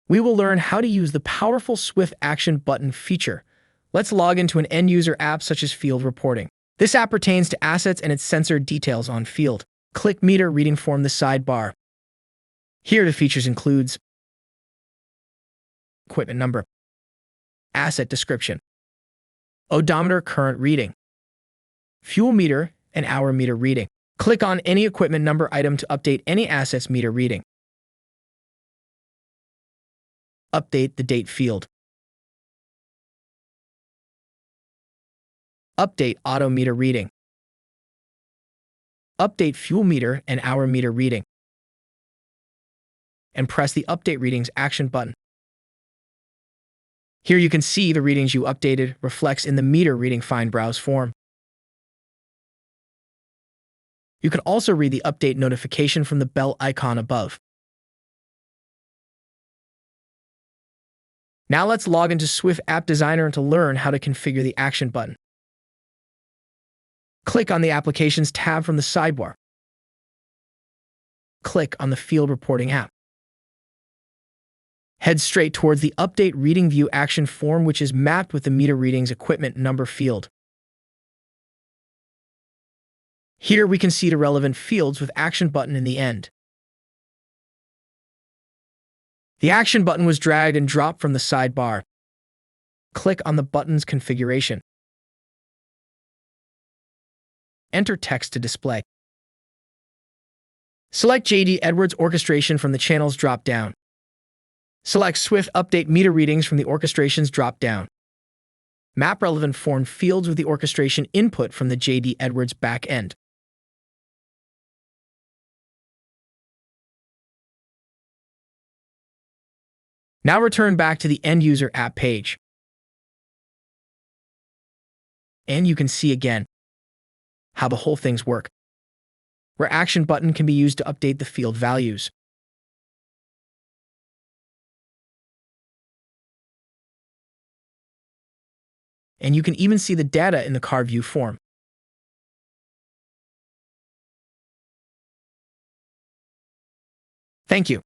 We will learn how to use the powerful Swift Action button feature. Let's log into an end-user app such as Field Reporting. This app pertains to assets and its sensor details on field. Click Meter Reading from the sidebar. Here the features includes equipment number, asset description, odometer current reading, fuel meter, and hour meter reading. Click on any equipment number item to update any asset's meter reading. Update the date field. Update Oddometer reading. Update fuel meter and hour meter reading. And press the Update Readings action button. Here you can see the readings you updated reflects in the meter reading Find Browse form. You can also read the update notification from the bell icon above. Now let's log into Swift App Designer to learn how to configure the action button. Click on the Applications tab from the sidebar. Click on the Field Reporting app. Head straight towards the Update Reading View action form, which is mapped with the meter readings equipment number field. Here we can see the relevant fields with action button in the end. The action button was dragged and dropped from the sidebar. Click on the button's configuration. Enter text to display. Select J.D. Edwards Orchestration from the Channels drop-down. Select Swift Update Meter Readings from the Orchestrations drop-down. Map relevant form fields with the orchestration input from the J.D. Edwards backend. Now return back to the end-user app page. And you can see again how the whole things work, where action button can be used to update the field values. And you can even see the data in the card view form. Thank you.